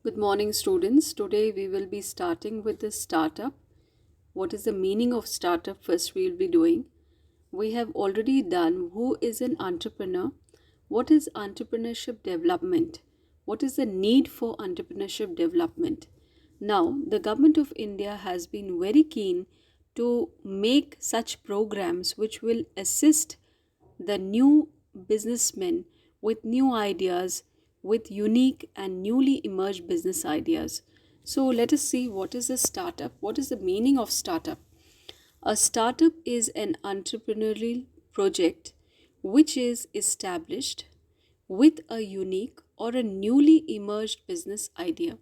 Good morning, students. Today we will be starting with the startup. What is the meaning of startup? First, we will be doing. We have already done who is an entrepreneur, what is entrepreneurship development, what is the need for entrepreneurship development. Now, the government of India has been very keen to make such programs which will assist the new businessmen with new ideas, with unique and newly emerged business ideas. So let us see what is a startup, what is the meaning of startup. A startup is an entrepreneurial project which is established with a unique or a newly emerged business idea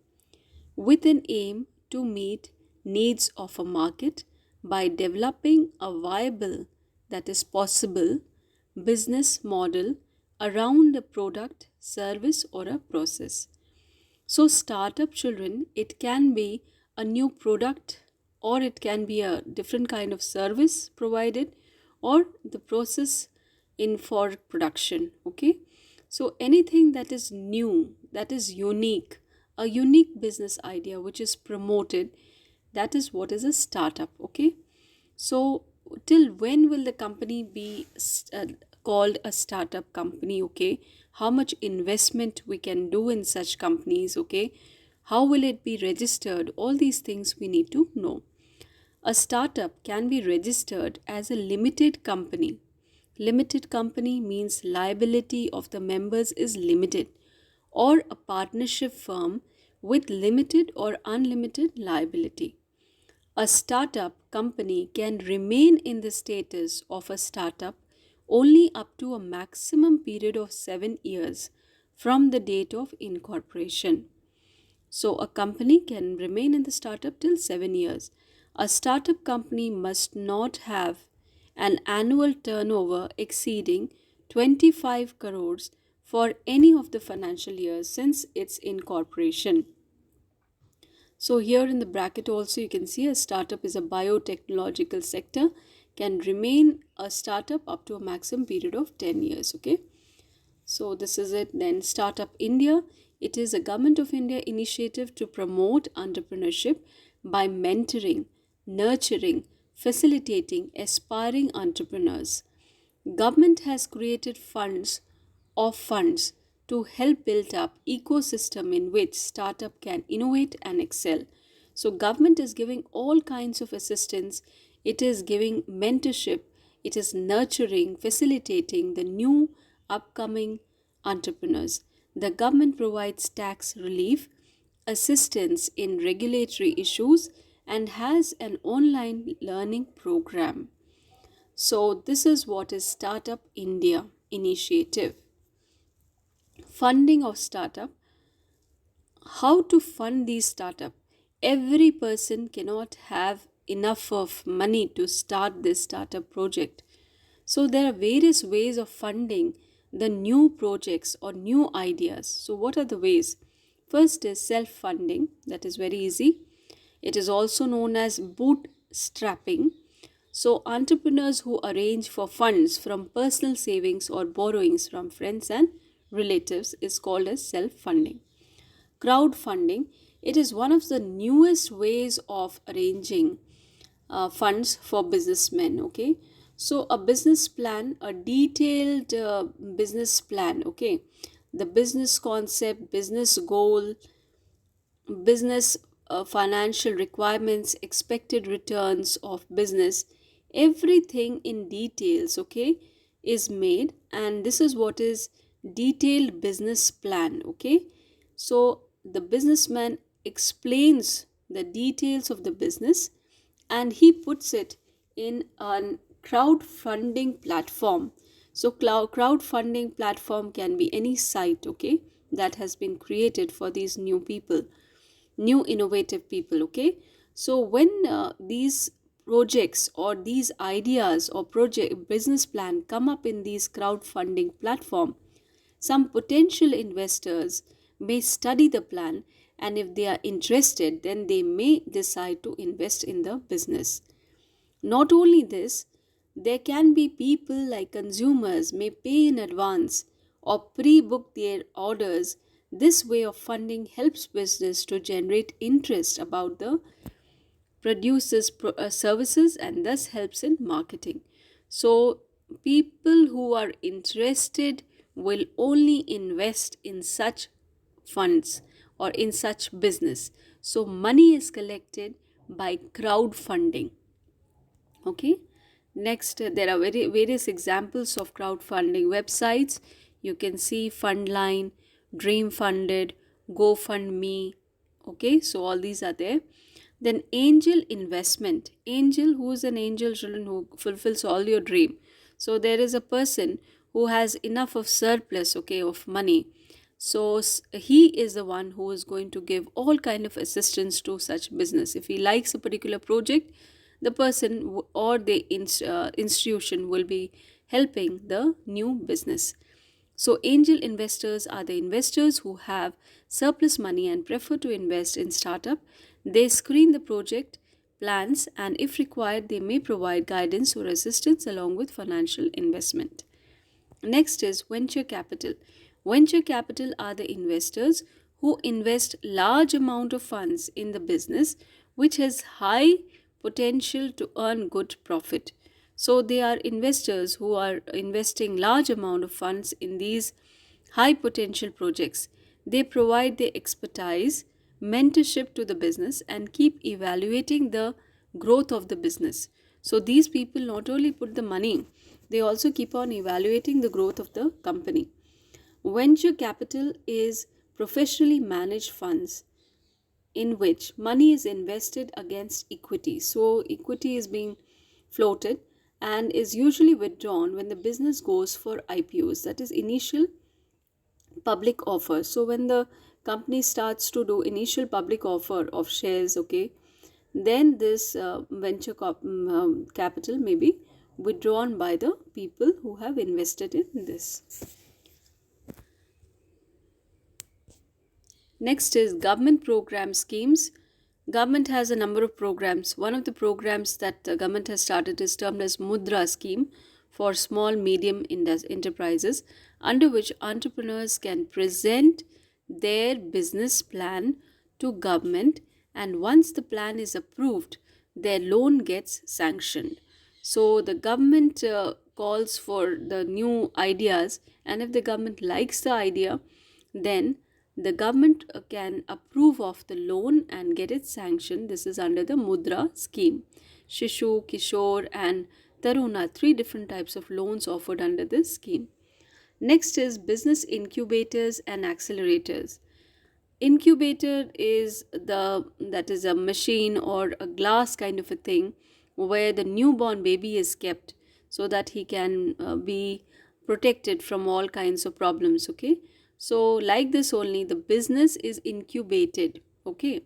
with an aim to meet needs of a market by developing a viable, that is possible, business model around a product, service, or a process. So, startup children, it can be a new product or it can be a different kind of service provided or the process in for production. Okay, so anything that is new, that is unique, a unique business idea which is promoted, that is what is a startup. Okay, so till when will the company be called a startup company? Okay, how much investment we can do in such companies? Okay, how will it be registered? All these things we need to know. A startup can be registered as a limited company. Limited company means liability of the members is limited, or a partnership firm with limited or unlimited liability. A startup company can remain in the status of a startup only up to a maximum period of 7 years from the date of incorporation. So, a company can remain in the startup till 7 years. A startup company must not have an annual turnover exceeding 25 crores for any of the financial years since its incorporation. So here in the bracket also you can see a startup is a biotechnological sector, can remain a startup up to a maximum period of 10 years. Okay. So this is it. Then Startup India. It is a Government of India initiative to promote entrepreneurship by mentoring, nurturing, facilitating aspiring entrepreneurs. Government has created funds to help build up ecosystem in which startup can innovate and excel. So government is giving all kinds of assistance. It is giving mentorship. It is nurturing, facilitating the new upcoming entrepreneurs. The government provides tax relief, assistance in regulatory issues, and has an online learning program. So, this is what is Startup India initiative. Funding of startup. How to fund these startup? Every person cannot have enough of money to start this startup project. So, there are various ways of funding the new projects or new ideas. So, what are the ways? First is self funding, that is very easy. It is also known as bootstrapping. So, entrepreneurs who arrange for funds from personal savings or borrowings from friends and relatives is called as self funding. Crowdfunding, it is one of the newest ways of arranging funds for businessmen. Okay, so a business plan, a detailed business plan. Okay, the business concept, business goal, business financial requirements, expected returns of business, everything in details, okay, is made, and this is what is detailed business plan. Okay, so the businessman explains the details of the business and he puts it in a crowdfunding platform. So crowdfunding platform can be any site, okay, that has been created for these new people, new innovative people. Okay, so when these projects or these ideas or project business plan come up in these crowdfunding platform, some potential investors may study the plan, and if they are interested then they may decide to invest in the business. Not only this, there can be people like consumers may pay in advance or pre-book their orders This way of funding helps business to generate interest about the produces services and thus helps in marketing. So people who are interested will only invest in such funds or in such business. So money is collected by crowdfunding. Okay. Next, there are various examples of crowdfunding websites. You can see Fundline, Dream Funded, GoFundMe. Okay, so all these are there. Then angel investment. Angel, who is an angel, children, who fulfills all your dream. So there is a person who has enough of surplus, okay, of money. So he is the one who is going to give all kind of assistance to such business. If he likes a particular project, the person or the institution will be helping the new business. So angel investors are the investors who have surplus money and prefer to invest in startup. They screen the project plans, and if required they may provide guidance or assistance along with financial investment. Next is venture capital. Venture capital are the investors who invest large amount of funds in the business which has high potential to earn good profit. So they are investors who are investing large amount of funds in these high potential projects. They provide their expertise, mentorship to the business and keep evaluating the growth of the business. So these people not only put the money, they also keep on evaluating the growth of the company. Venture capital is professionally managed funds in which money is invested against equity. So equity is being floated and is usually withdrawn when the business goes for IPOs, that is initial public offer. So when the company starts to do initial public offer of shares, okay, then this capital may be withdrawn by the people who have invested in this. Next is government program schemes. Government has a number of programs. One of the programs that the government has started is termed as Mudra scheme for small medium enterprises, under which entrepreneurs can present their business plan to government, and once the plan is approved their loan gets sanctioned. So the government calls for the new ideas, and if the government likes the idea, then the government can approve of the loan and get it sanctioned. This is under the Mudra scheme. Shishu, Kishore and Taruna, three different types of loans offered under this scheme. Next is business incubators and accelerators. Incubator is a machine or a glass kind of a thing where the newborn baby is kept so that he can be protected from all kinds of problems. Okay, so like this only the business is incubated. Okay,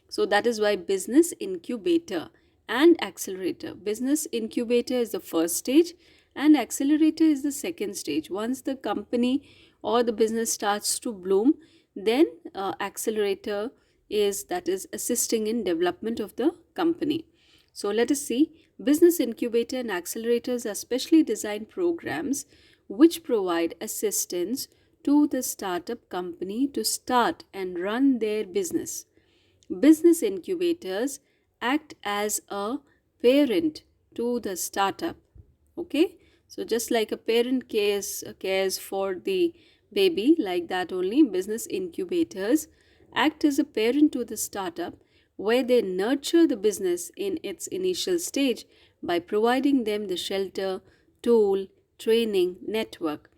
so that is why business incubator and accelerator. Business incubator is the first stage and accelerator is the second stage. Once the company or the business starts to bloom, then accelerator is assisting in development of the company. So let us see. Business incubator and accelerators are specially designed programs which provide assistance to the startup company to start and run their business. Business incubators act as a parent to the startup. Okay, so just like a parent cares for the baby, like that only business incubators act as a parent to the startup, where they nurture the business in its initial stage by providing them the shelter, tool, training, network.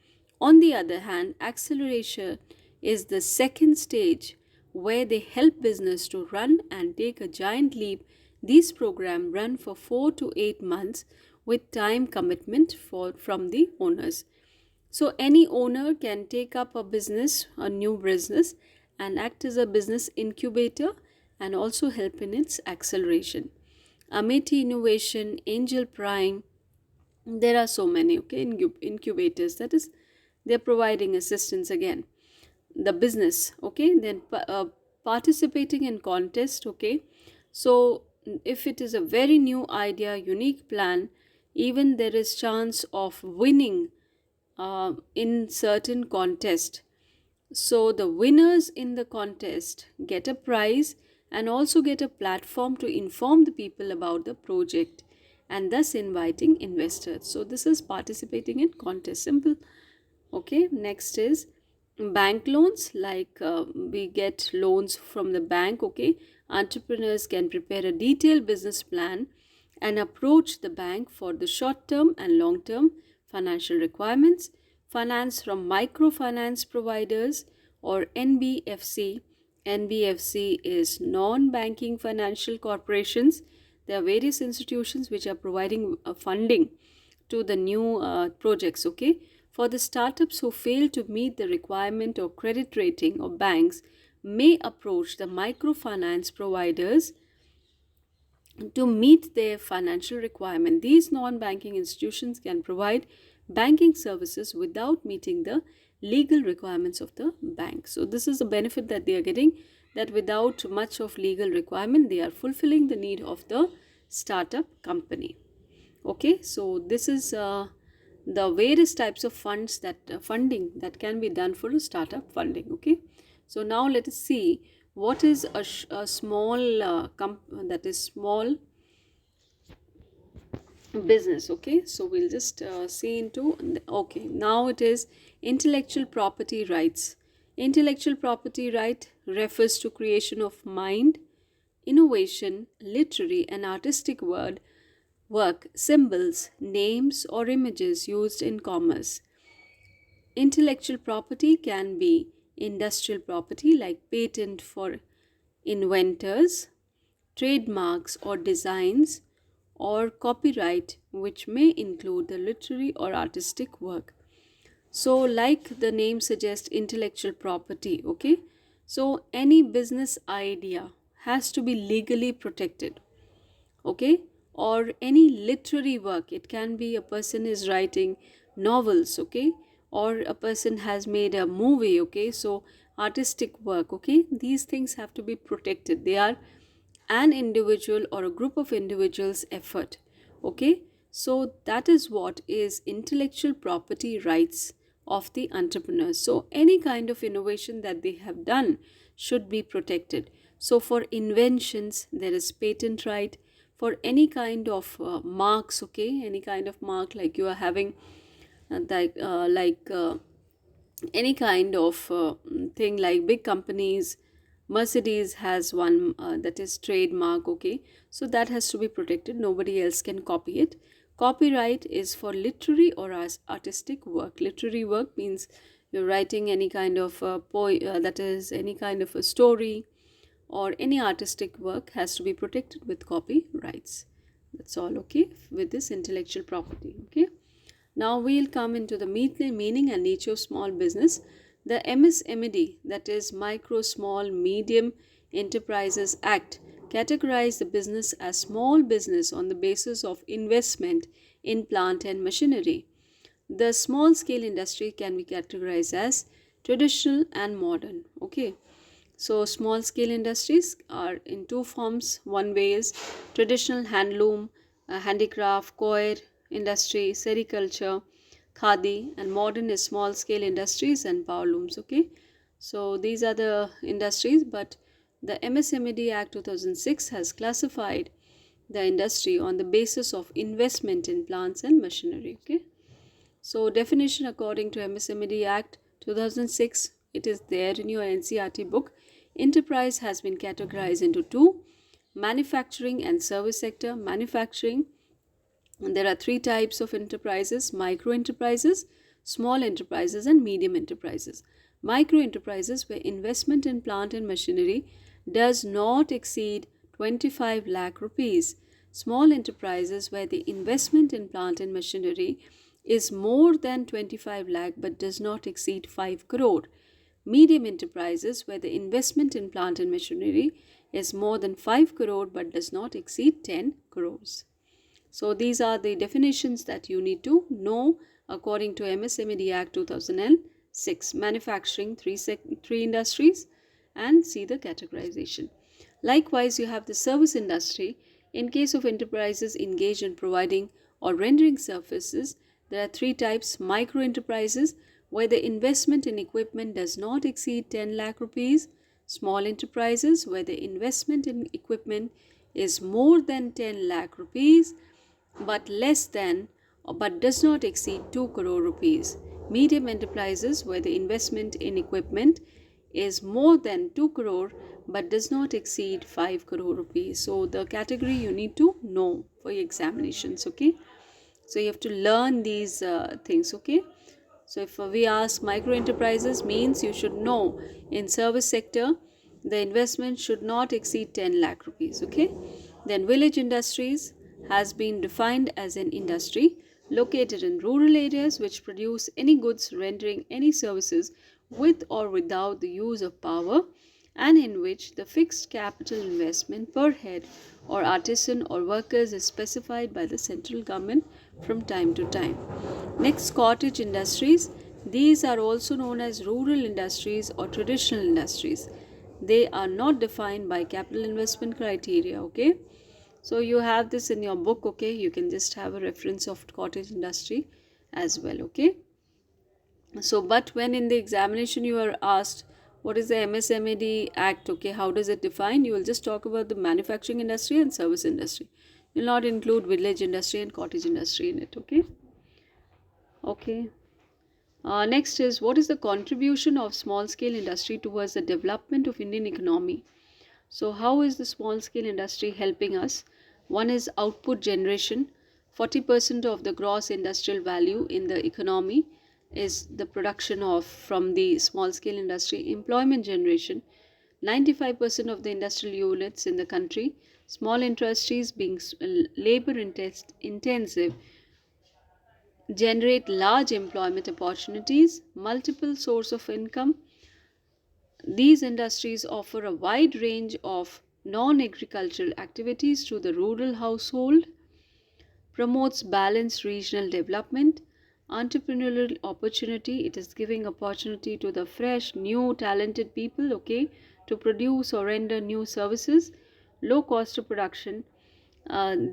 On the other hand, acceleration is the second stage where they help business to run and take a giant leap. These programs run for 4 to 8 months with time commitment from the owners. So any owner can take up a new business and act as a business incubator and also help in its acceleration. Ameti Innovation, Angel Prime, there are so many, okay, incubators, that is they're providing assistance again. The business, okay, then participating in contest, okay. So if it is a very new idea, unique plan, even there is chance of winning in certain contest. So the winners in the contest get a prize and also get a platform to inform the people about the project and thus inviting investors. So this is participating in contest. Simple. Okay, next is bank loans. Like we get loans from the bank. Okay, entrepreneurs can prepare a detailed business plan and approach the bank for the short term and long term financial requirements. Finance from microfinance providers or NBFC. NBFC is non banking financial corporations. There are various institutions which are providing funding to the new projects. Okay, for the startups who fail to meet the requirement or credit rating of banks may approach the microfinance providers to meet their financial requirement. These non-banking institutions can provide banking services without meeting the legal requirements of the bank. So this is a benefit that they are getting, that without much of legal requirement they are fulfilling the need of the startup company. Okay, so this is the various types of funds that funding that can be done for a startup funding. Okay, so now let us see what is a small that is small business. Okay, so we'll just see into. Okay, now it is intellectual property rights. Intellectual property right refers to creation of mind, innovation, literary and artistic work, symbols, names or images used in commerce. Intellectual property can be industrial property like patent for inventors, trademarks or designs, or copyright, which may include the literary or artistic work. So like the name suggests, intellectual property. Okay, so any business idea has to be legally protected. Okay, or any literary work, it can be a person is writing novels. Okay, or a person has made a movie. Okay, so artistic work. Okay, these things have to be protected. They are an individual or a group of individuals effort. Okay, so that is what is intellectual property rights of the entrepreneurs. So any kind of innovation that they have done should be protected. So for inventions there is patent right. For any kind of marks, okay, any kind of mark, like you are having any kind of thing, like big companies, Mercedes has one that is trademark. Okay, so that has to be protected, nobody else can copy it. Copyright is for literary or artistic work. Literary work means you're writing any kind of that is any kind of a story, or any artistic work has to be protected with copyrights. That's all. Okay, with this intellectual property. Okay, now we'll come into the meaning and nature of small business. The MSMED, that is Micro, Small, Medium Enterprises Act, categorized the business as small business on the basis of investment in plant and machinery. The small scale industry can be categorized as traditional and modern. Okay, so small scale industries are in two forms. One way is traditional handloom, handicraft, coir industry, sericulture, khadi, and modern is small scale industries and power looms. Okay, so these are the industries, but the MSMED Act 2006 has classified the industry on the basis of investment in plants and machinery. Okay, so definition according to MSMED Act 2006, it is there in your NCERT book. Enterprise has been categorized into two: manufacturing and service sector. Manufacturing, and there are three types of enterprises: micro enterprises, small enterprises, and medium enterprises. Micro enterprises, where investment in plant and machinery does not exceed 25 lakh rupees. Small enterprises, where the investment in plant and machinery is more than 25 lakh but does not exceed 5 crore. Medium enterprises, where the investment in plant and machinery is more than 5 crore but does not exceed 10 crores. So these are the definitions that you need to know according to MSMED Act 2006. Manufacturing, three industries, and see the categorization. Likewise, you have the service industry. In case of enterprises engaged in providing or rendering services, there are three types: micro enterprises, where the investment in equipment does not exceed 10 lakh rupees. Small enterprises, where the investment in equipment is more than 10 lakh rupees but less than but does not exceed 2 crore rupees. Medium enterprises, where the investment in equipment is more than 2 crore but does not exceed 5 crore rupees. So the category you need to know for your examinations, okay? So you have to learn these things, okay? So if we ask micro enterprises, means you should know in service sector the investment should not exceed 10 lakh rupees, okay? Then village industries has been defined as an industry located in rural areas which produce any goods rendering any services with or without the use of power, and in which the fixed capital investment per head or artisan or workers is specified by the central government from time to time. Next, cottage industries. These are also known as rural industries or traditional industries. They are not defined by capital investment criteria, okay? So you have this in your book, okay? You can just have a reference of cottage industry as well, okay? So, but when in the examination you are asked what is the MSMED Act, okay, how does it define? You will just talk about the manufacturing industry and service industry. You will not include village industry and cottage industry in it, okay? Okay. Next is, what is the contribution of small scale industry towards the development of Indian economy? So how is the small scale industry helping us? One is output generation. 40% of the gross industrial value in the economy is the production of from the small scale industry. Employment generation. 95% of the industrial units in the country, small industries being labor intensive, generate large employment opportunities, multiple source of income. These industries offer a wide range of non-agricultural activities to the rural household, promotes balanced regional development, entrepreneurial opportunity. It is giving opportunity to the fresh, new, talented people, okay, to produce or render new services, low cost of production.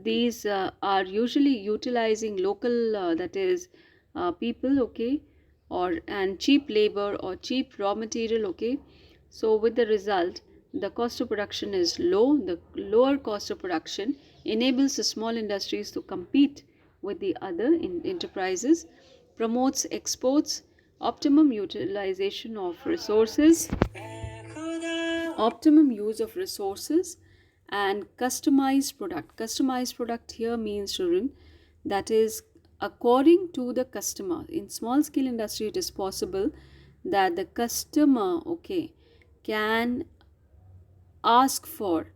These are usually utilizing local, that is, people, okay, or and cheap labor or cheap raw material, okay. So with the result, the cost of production is low. The lower cost of production enables the small industries to compete with the other enterprises, promotes exports, optimum utilization of resources, optimum use of resources, and customized product. Customized product here means, children, that is according to the customer. In small scale industry, it is possible that the customer, okay, can ask for,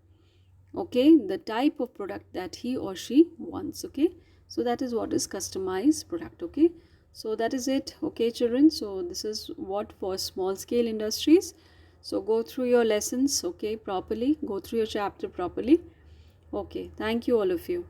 okay, the type of product that he or she wants, okay. So that is what is customized product, okay. So that is it, okay, children. So this is what for small scale industries. So go through your lessons, okay, properly. Go through your chapter properly. Okay, thank you all of you.